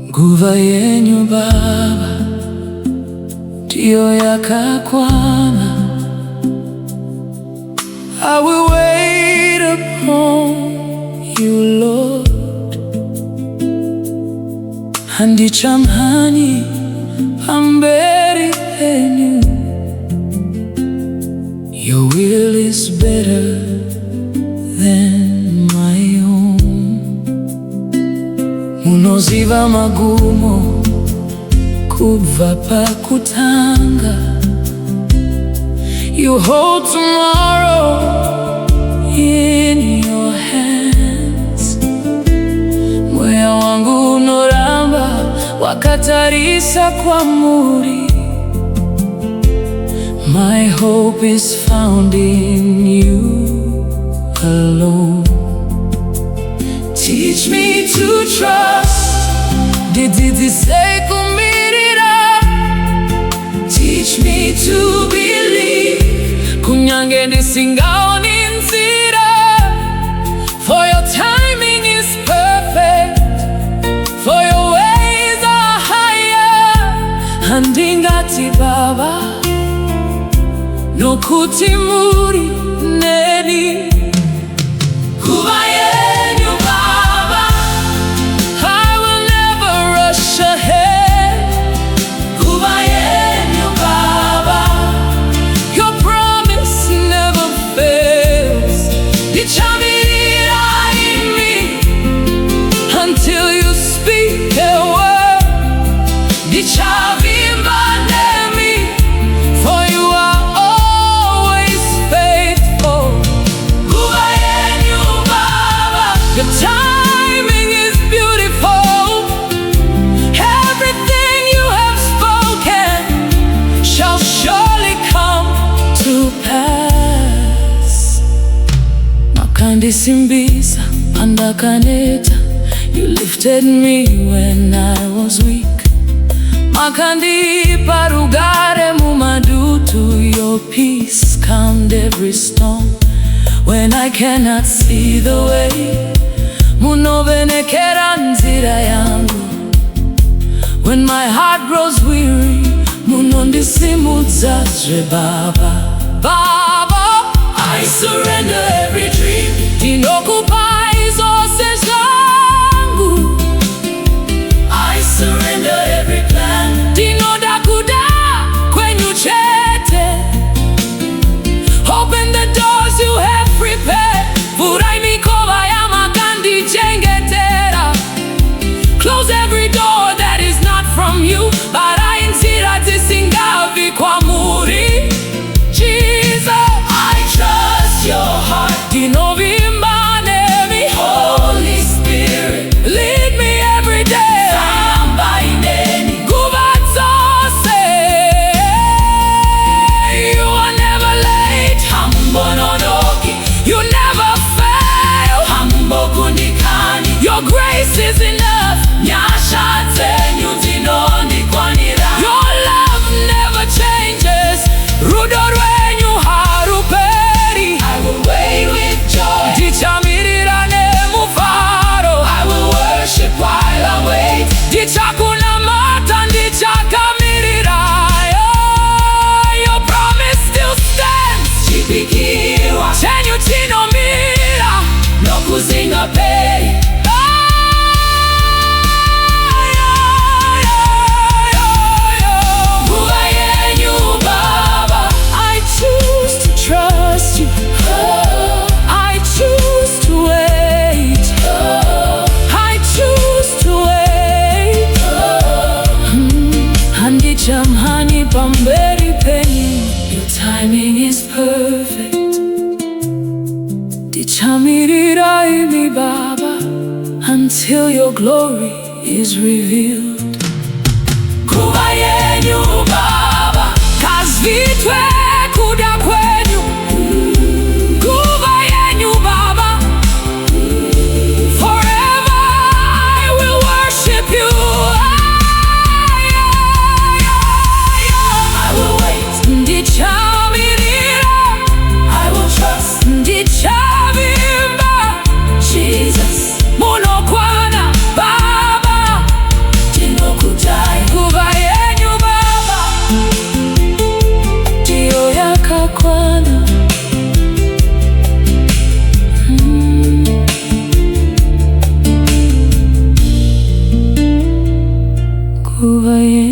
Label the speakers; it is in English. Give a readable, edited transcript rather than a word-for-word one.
Speaker 1: Nguva yenyu Baba ndiyo yakakwama. I will wait upon you, Lord. Ndichamirira pamberi penyu. Your will is better than my own. Munoziva magumo kubva pakutanga. You hold tomorrow in your hands. Moyo wangu unoramba wakatarisa kwamuri. My hope is found in you alone. Teach me to trust. Teach me to believe. Kunyange ndisingaoni nzira. For your timing is perfect. For your ways are higher. Ndingati Baba nokuti muri neni. Nguva yenyu Baba, I will never rush ahead. Nguva yenyu Baba, your promise never fails. Ndichamirira in me until you speak a word. Ndichavimba nemi, for you are always faithful. Nguva yenyu Baba, your timing is beautiful. Everything you have spoken shall surely come to pass. Makandisimbisa pandakaneta. You lifted me when I was weak. Makandipa rugare mumadutu. Your peace calmed every storm. When I cannot see the way, munovenekera nzira yangu. When my heart grows weary, munondisimudzazve Baba. Baba, I surrender every dream. Ndinokupa zose zangu. I surrender every plan. Ndinoda kuda kwenyu chete. Open the doors you have prepared. Vurai mikova ya makandi chengetera. Close every door that is not from you. Bara inzira tisingavi kwa muri. Jesus, I trust your heart. Ndinovimba nemi. Holy Spirit, lead me every day. Samba ineni. Nguva zose. You are never late. Hambononoki. You never fail. Hambokundikani. Your grace is enough. Nyasha zenyu zinondikwanira. Your love never changes. Rudo rwenyu haruperi. I will wait with joy. Ndichamirira nemufaro. I will worship while I wait. Ndichakunamata, ndichakamirira. Your promise still stands. Chipikirwa chenyu chinomira. Nokuzinga peri. Nguva yenyu Baba, I choose to trust you. I choose to wait. I choose to wait. Ndichamirira pamberi penyu. Your timing is perfect. Ndichamirira imi Baba until your glory is revealed. Nguva yenyu Baba, kazvitwe kuda kwenyu. nguva yenyu.